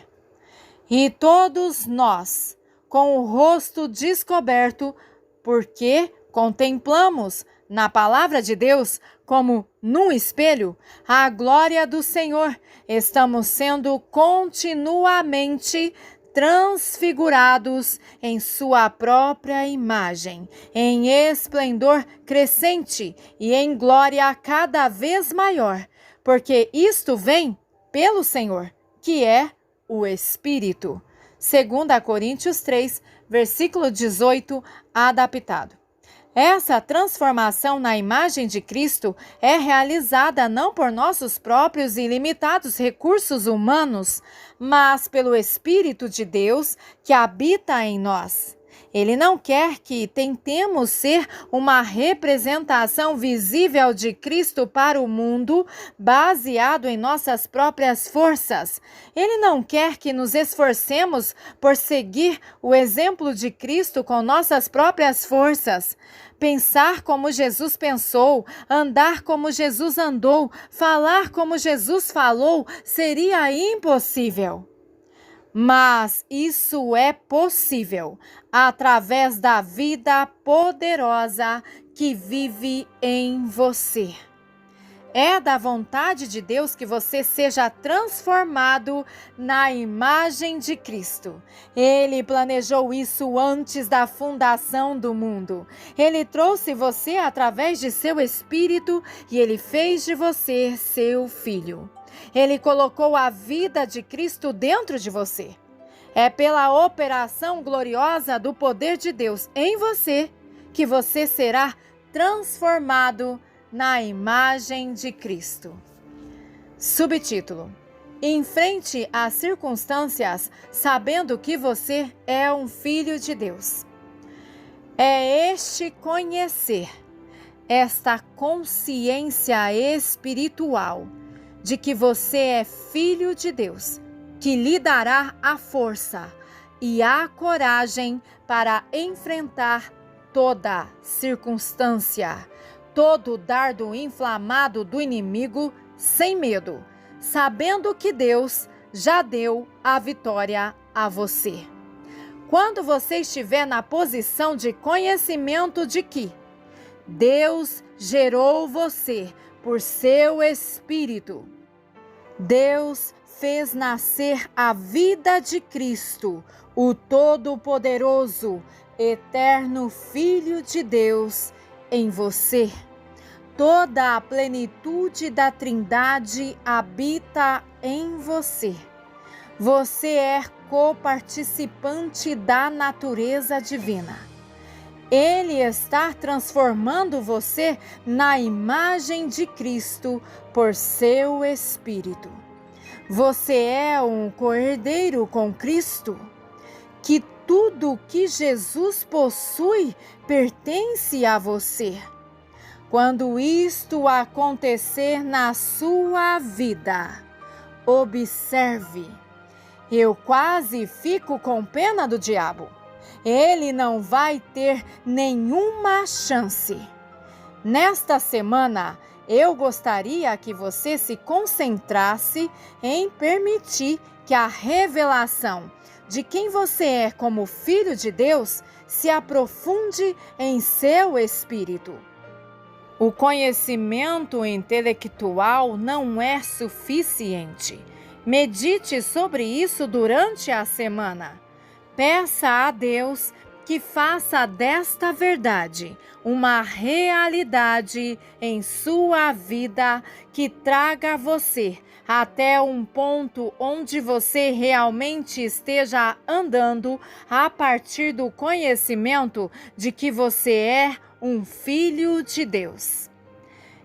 Speaker 1: E todos nós, com o rosto descoberto, porque contemplamos na palavra de Deus, como num espelho, a glória do Senhor, estamos sendo continuamente transfigurados em sua própria imagem, em esplendor crescente e em glória cada vez maior, porque isto vem pelo Senhor, que é o Espírito. 2 Coríntios 3, versículo 18, adaptado. Essa transformação na imagem de Cristo é realizada não por nossos próprios e limitados recursos humanos, mas pelo Espírito de Deus que habita em nós. Ele não quer que tentemos ser uma representação visível de Cristo para o mundo, baseado em nossas próprias forças. Ele não quer que nos esforcemos por seguir o exemplo de Cristo com nossas próprias forças. Pensar como Jesus pensou, andar como Jesus andou, falar como Jesus falou, seria impossível. Mas isso é possível através da vida poderosa que vive em você. É da vontade de Deus que você seja transformado na imagem de Cristo. Ele planejou isso antes da fundação do mundo. Ele trouxe você através de seu Espírito e ele fez de você seu filho. Ele colocou a vida de Cristo dentro de você. É pela operação gloriosa do poder de Deus em você que você será transformado na imagem de Cristo. Subtítulo: Enfrente as circunstâncias sabendo que você é um filho de Deus. É este conhecer, esta consciência espiritual de que você é filho de Deus, que lhe dará a força e a coragem para enfrentar toda circunstância, todo dardo inflamado do inimigo sem medo, sabendo que Deus já deu a vitória a você. Quando você estiver na posição de conhecimento de que Deus gerou você por seu Espírito, Deus fez nascer a vida de Cristo, o Todo-Poderoso, eterno Filho de Deus, em você. Toda a plenitude da Trindade habita em você. Você é coparticipante da natureza divina. Ele está transformando você na imagem de Cristo por seu Espírito. Você é um co-herdeiro com Cristo, que tudo que Jesus possui pertence a você. Quando isto acontecer na sua vida, observe. Eu quase fico com pena do diabo. Ele não vai ter nenhuma chance. Nesta semana, eu gostaria que você se concentrasse em permitir que a revelação de quem você é como filho de Deus se aprofunde em seu espírito. O conhecimento intelectual não é suficiente. Medite sobre isso durante a semana. Peça a Deus que faça desta verdade uma realidade em sua vida, que traga você até um ponto onde você realmente esteja andando a partir do conhecimento de que você é um filho de Deus.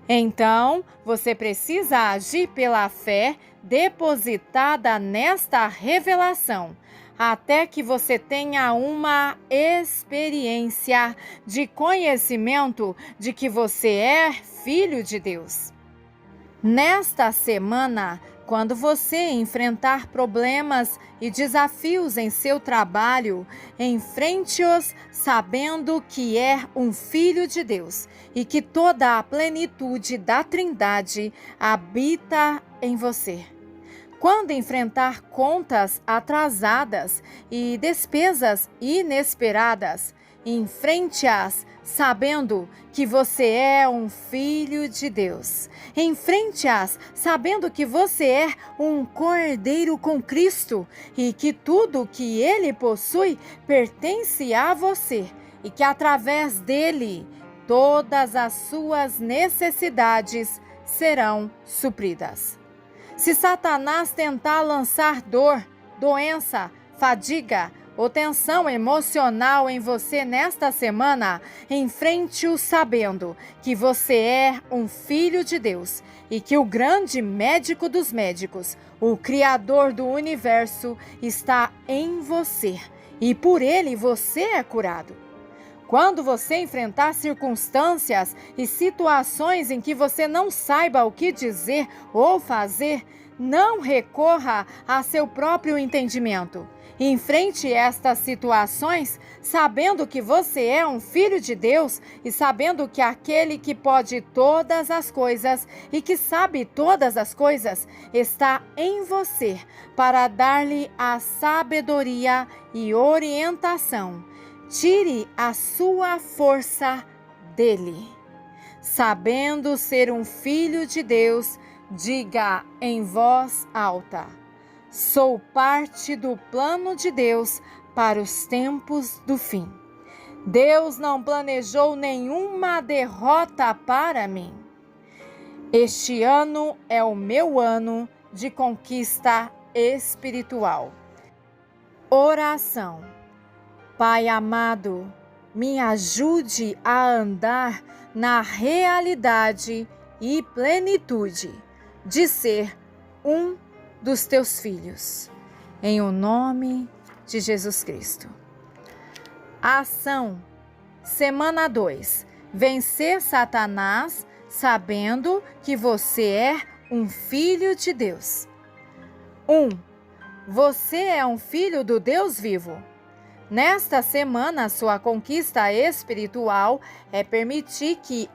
Speaker 1: Então, você precisa agir pela fé depositada nesta revelação, até que você tenha uma experiência de conhecimento de que você é filho de Deus. Nesta semana, quando você enfrentar problemas e desafios em seu trabalho, enfrente-os sabendo que é um filho de Deus e que toda a plenitude da Trindade habita em você. Quando enfrentar contas atrasadas e despesas inesperadas, enfrente-as sabendo que você é um filho de Deus. Enfrente-as sabendo que você é um co-herdeiro com Cristo e que tudo que Ele possui pertence a você e que através dele todas as suas necessidades serão supridas. Se Satanás tentar lançar dor, doença, fadiga ou tensão emocional em você nesta semana, enfrente-o sabendo que você é um filho de Deus e que o grande médico dos médicos, o Criador do universo, está em você e por ele você é curado. Quando você enfrentar circunstâncias e situações em que você não saiba o que dizer ou fazer, não recorra a seu próprio entendimento. Enfrente estas situações sabendo que você é um filho de Deus e sabendo que aquele que pode todas as coisas e que sabe todas as coisas está em você para dar-lhe a sabedoria e orientação. Tire a sua força dele. sabendo ser um filho de Deus, diga em voz alta: sou parte do plano de Deus para os tempos do fim. Deus não planejou nenhuma derrota para mim. Este ano é o meu ano de conquista espiritual. Oração. Pai amado, me ajude a andar na realidade e plenitude de ser um dos teus filhos. Em o nome de Jesus Cristo. Ação. Semana 2. Vencer Satanás sabendo que você é um filho de Deus. 1. Você é um filho do Deus vivo. Nesta semana, sua conquista espiritual é permitir que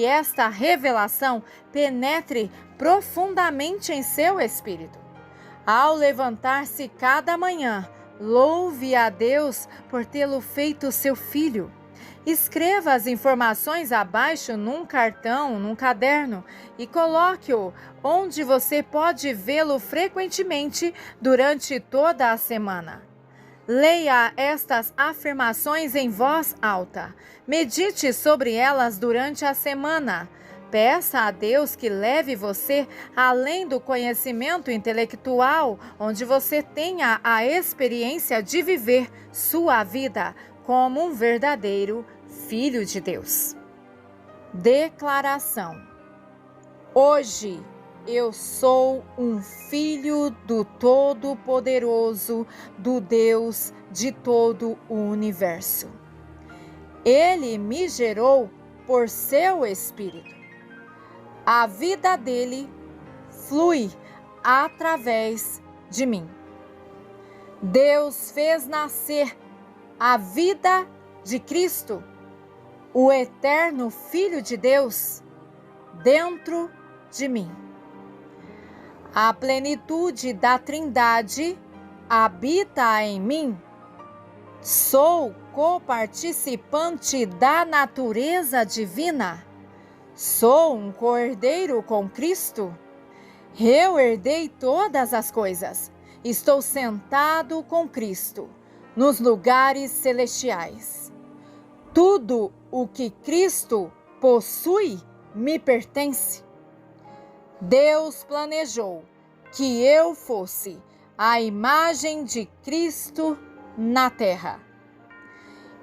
Speaker 1: esta revelação penetre profundamente em seu espírito. Ao levantar-se cada manhã, louve a Deus por tê-lo feito seu filho. Escreva as informações abaixo num cartão, num caderno e coloque-o onde você pode vê-lo frequentemente durante toda a semana. Leia estas afirmações em voz alta. Medite sobre elas durante a semana. Peça a Deus que leve você além do conhecimento intelectual, onde você tenha a experiência de viver sua vida como um verdadeiro filho de Deus. Declaração. Hoje eu sou um filho do Todo-Poderoso, do Deus de todo o universo. Ele me gerou por seu Espírito. A vida dele flui através de mim. Deus fez nascer a vida de Cristo, o eterno Filho de Deus, dentro de mim. A plenitude da Trindade habita em mim. Sou coparticipante da natureza divina. Sou um co-herdeiro com Cristo. Eu herdei todas as coisas. Estou sentado com Cristo nos lugares celestiais. Tudo o que Cristo possui me pertence. Deus planejou que eu fosse a imagem de Cristo na terra.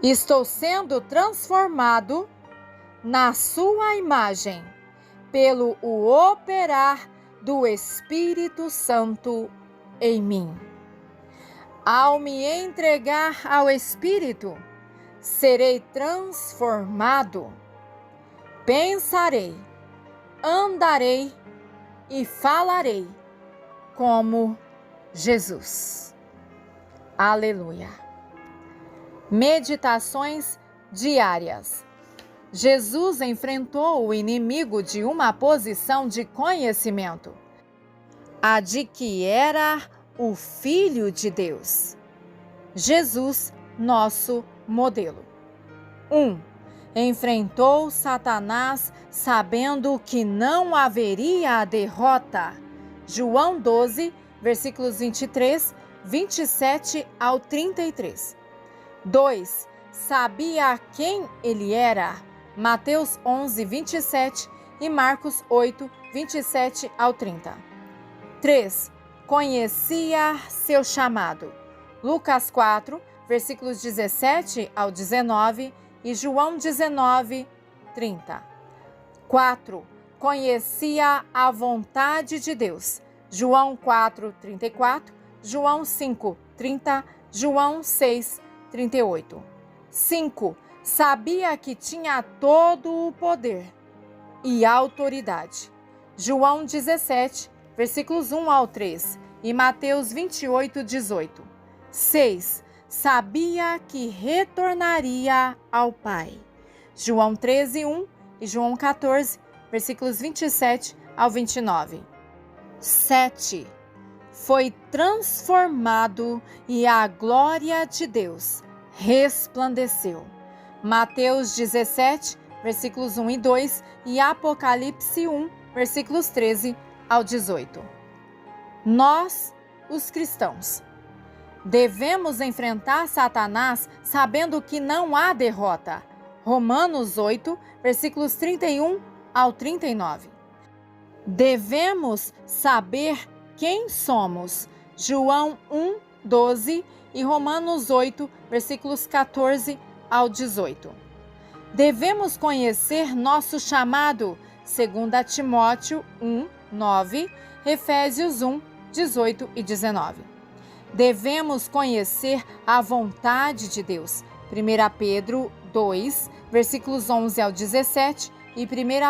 Speaker 1: Estou sendo transformado na sua imagem pelo o operar do Espírito Santo em mim. Ao me entregar ao Espírito, serei transformado. Pensarei, andarei e falarei como Jesus. Aleluia. Meditações diárias. Jesus enfrentou o inimigo de uma posição de conhecimento, a de que era o Filho de Deus. Jesus, nosso modelo. 1. Enfrentou Satanás sabendo que não haveria derrota. João 12, versículos 23, 27 ao 33. 2. Sabia quem ele era. Mateus 11, 27 e Marcos 8, 27 ao 30. 3. Conhecia seu chamado. Lucas 4, versículos 17 ao 19 e João 19, 30. 4. Conhecia a vontade de Deus. João 4, 34, João 5, 30, João 6, 38. 5. Sabia que tinha todo o poder e autoridade. João 17, versículos 1 ao 3 e Mateus 28, 18. 6. Sabia que retornaria ao Pai. João 13, 1 e João 14, versículos 27 ao 29. 7. Foi transformado e a glória de Deus resplandeceu. Mateus 17, versículos 1 e 2, e Apocalipse 1, versículos 13 ao 18. Nós, os cristãos, devemos enfrentar Satanás sabendo que não há derrota. Romanos 8, versículos 31 ao 39. Devemos saber quem somos. João 1, 12 e Romanos 8, versículos 14 ao 18. Devemos conhecer nosso chamado. 2 Timóteo 1, 9, Efésios 1, 18 e 19. Devemos conhecer a vontade de Deus. 1 Pedro 2, versículos 11 ao 17 e 1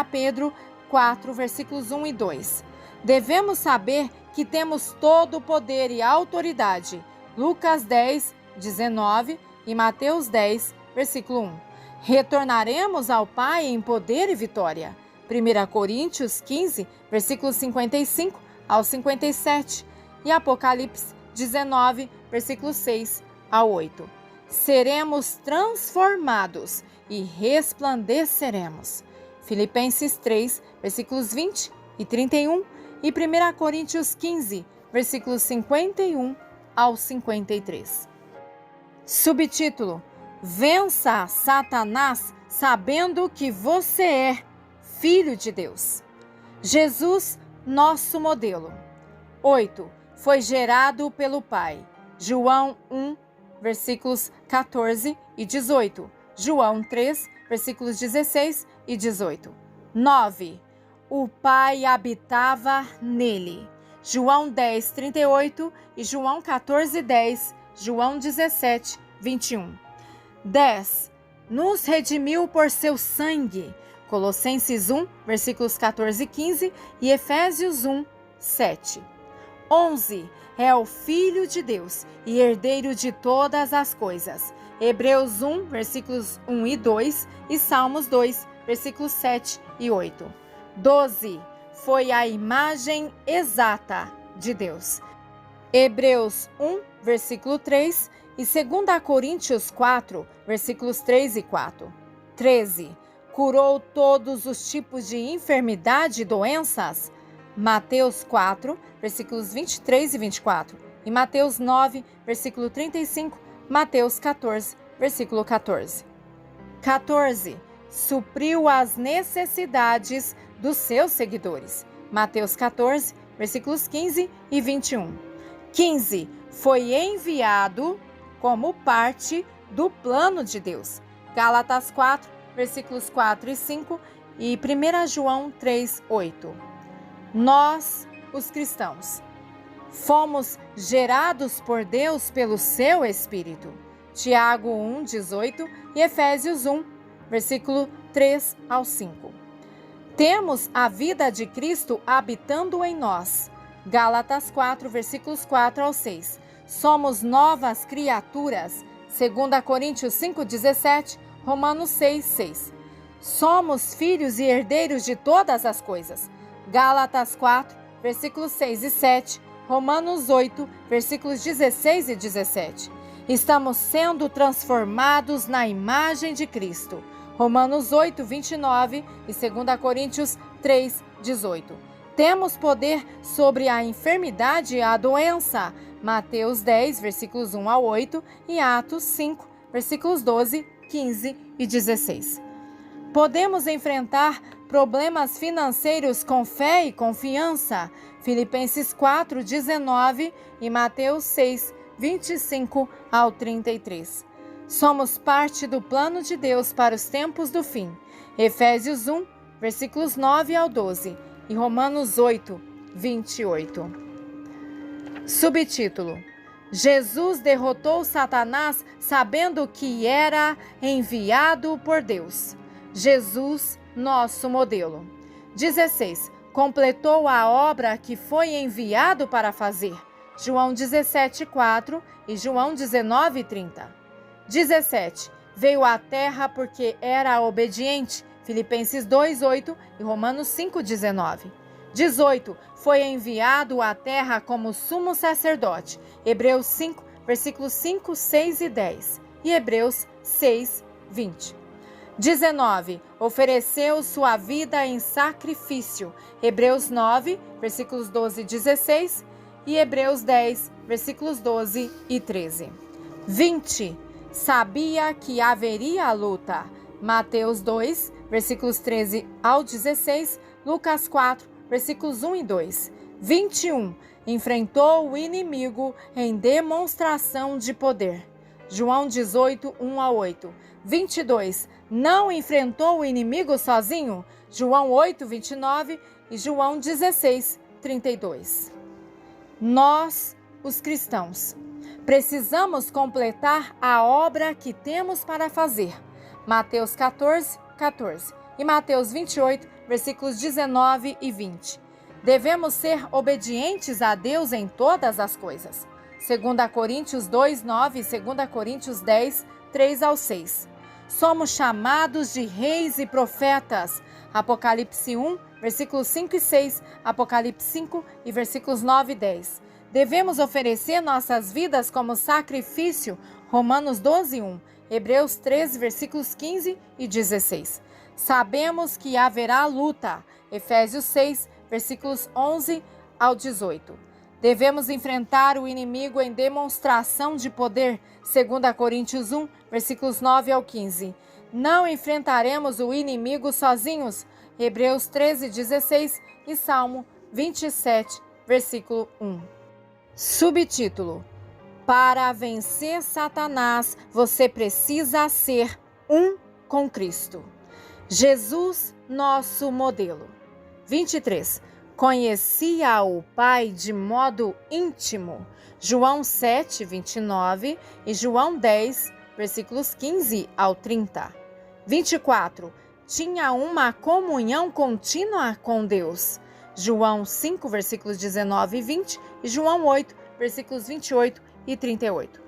Speaker 1: Pedro 4, versículos 1 e 2. Devemos saber que temos todo o poder e autoridade. Lucas 10, 19 e Mateus 10, versículo 1. Retornaremos ao Pai em poder e vitória. 1 Coríntios 15, versículos 55 ao 57 e Apocalipse 19, versículos 6 a 8. Seremos transformados e resplandeceremos. Filipenses 3, versículos 20 e 31 e 1 Coríntios 15, versículos 51 ao 53. Subtítulo: Vença Satanás sabendo que você é Filho de Deus. Jesus, nosso modelo. 8. Foi gerado pelo Pai. João 1, versículos 14 e 18. João 3, versículos 16 e 18. 9. O Pai habitava nele. João 10, 38 e João 14, 10. João 17, 21. 10. Nos redimiu por seu sangue. Colossenses 1, versículos 14 e 15 e Efésios 1, 7. 11. É o Filho de Deus e herdeiro de todas as coisas. Hebreus 1, versículos 1 e 2 e Salmos 2, versículos 7 e 8. 12. Foi a imagem exata de Deus. Hebreus 1, versículo 3 e 2 Coríntios 4, versículos 3 e 4. 13. Curou todos os tipos de enfermidade e doenças. Mateus 4, versículos 23 e 24. E Mateus 9, versículo 35. Mateus 14, versículo 14. 14. Supriu as necessidades dos seus seguidores. Mateus 14, versículos 15 e 21. 15. Foi enviado como parte do plano de Deus. Gálatas 4, versículos 4 e 5 e 1 João 3, 8. Nós, os cristãos, fomos gerados por Deus pelo seu Espírito. Tiago 1, 18 e Efésios 1, versículo 3 ao 5. Temos a vida de Cristo habitando em nós. Gálatas 4, versículos 4 ao 6. Somos novas criaturas. 2 Coríntios 5, 17, Romanos 6, 6. Somos filhos e herdeiros de todas as coisas. Gálatas 4, versículos 6 e 7, Romanos 8, versículos 16 e 17. Estamos sendo transformados na imagem de Cristo. Romanos 8, 29 e 2 Coríntios 3, 18. Temos poder sobre a enfermidade e a doença. Mateus 10, versículos 1 ao 8 e Atos 5, versículos 12, 15 e 16. Podemos enfrentar problemas financeiros com fé e confiança. Filipenses 4, 19 e Mateus 6, 25 ao 33. Somos parte do plano de Deus para os tempos do fim. Efésios 1, versículos 9 ao 12 e Romanos 8, 28. Subtítulo: Jesus derrotou Satanás sabendo que era enviado por Deus. Jesus, nosso modelo. 16. Completou a obra que foi enviado para fazer. João 17, 4 e João 19, 30. 17. Veio à terra porque era obediente. Filipenses 2, 8 e Romanos 5, 19. 18. Foi enviado à terra como sumo sacerdote. Hebreus 5, versículos 5, 6 e 10. E Hebreus 6, 20. 19. Ofereceu sua vida em sacrifício. Hebreus 9, versículos 12 e 16 e Hebreus 10, versículos 12 e 13. 20. Sabia que haveria luta. Mateus 2, versículos 13 ao 16, Lucas 4, versículos 1 e 2. 21. Enfrentou o inimigo em demonstração de poder. João 18, 1 a 8. 22. Não enfrentou o inimigo sozinho. João 8, 29 e João 16, 32. Nós, os cristãos, precisamos completar a obra que temos para fazer. Mateus 14, 14 e Mateus 28, versículos 19 e 20. Devemos ser obedientes a Deus em todas as coisas. 2 Coríntios 2, 9 e 2 Coríntios 10, 3 ao 6. Somos chamados de reis e profetas. Apocalipse 1, versículos 5 e 6, Apocalipse 5 e versículos 9 e 10. Devemos oferecer nossas vidas como sacrifício. Romanos 12, 1. Hebreus 13, versículos 15 e 16. Sabemos que haverá luta. Efésios 6, versículos 11 ao 18. Devemos enfrentar o inimigo em demonstração de poder. 2 Coríntios 1, versículos 9 ao 15. Não enfrentaremos o inimigo sozinhos. Hebreus 13, 16 e Salmo 27, versículo 1. Subtítulo: Para vencer Satanás, você precisa ser um com Cristo. Jesus, nosso modelo. 23. Conhecia o Pai de modo íntimo. João 7, 29 e João 10, versículos 15 ao 30. 24. Tinha uma comunhão contínua com Deus. João 5, versículos 19 e 20 e João 8, versículos 28 e 38.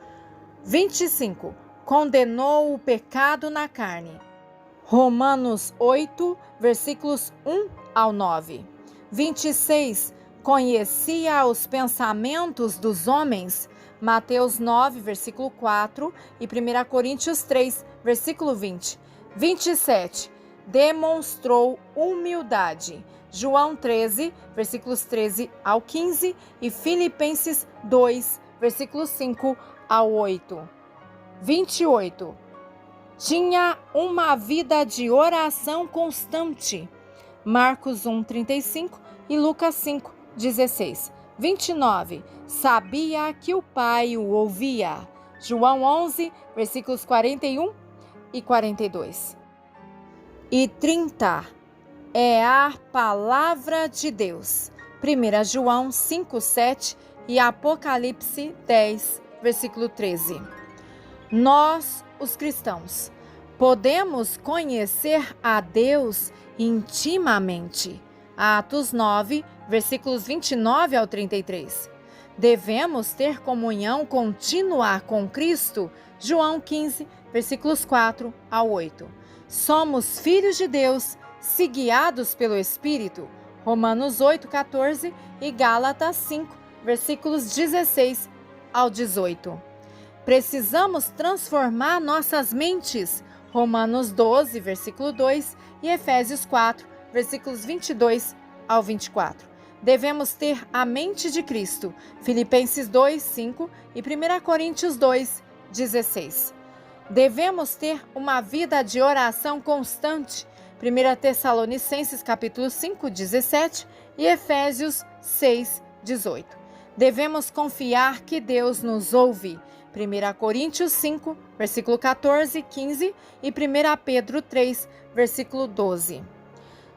Speaker 1: 25. Condenou o pecado na carne. Romanos 8, versículos 1 ao 9. 26. Conhecia os pensamentos dos homens. Mateus 9, versículo 4 e 1 Coríntios 3, versículo 20. 27. Demonstrou humildade. João 13, versículos 13 ao 15 e Filipenses 2, versículos 5 ao 8. 28. Tinha uma vida de oração constante. Marcos 1, 35 e Lucas 5, 16. 29. Sabia que o Pai o ouvia. João 11, versículos 41 e 42. E 30. É a palavra de Deus. 1 João 5, 7 e Apocalipse 10, versículo 13. Nós, os cristãos, podemos conhecer a Deus intimamente. Atos 9, versículos 29 ao 33. Devemos ter comunhão contínua com Cristo. João 15, versículos 4 ao 8. Somos filhos de Deus, se guiados pelo Espírito. Romanos 8, 14 e Gálatas 5, versículos 16 ao 18. Precisamos transformar nossas mentes. Romanos 12, versículo 2 e Efésios 4, versículos 22 ao 24. Devemos ter a mente de Cristo. Filipenses 2, 5 e 1 Coríntios 2, 16. Devemos ter uma vida de oração constante. 1 Tessalonicenses capítulo 5, 17 e Efésios 6, 18. Devemos confiar que Deus nos ouve. 1 Coríntios 5, versículo 14, 15 e 1 Pedro 3, versículo 12.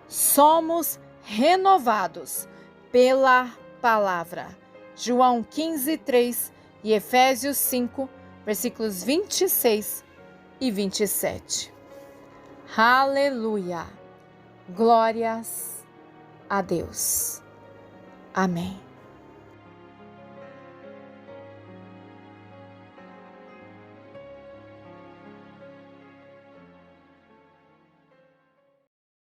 Speaker 1: Somos renovados pela palavra. João 15, 3 e Efésios 5, versículos 26 e 27. Aleluia! Glórias a Deus. Amém.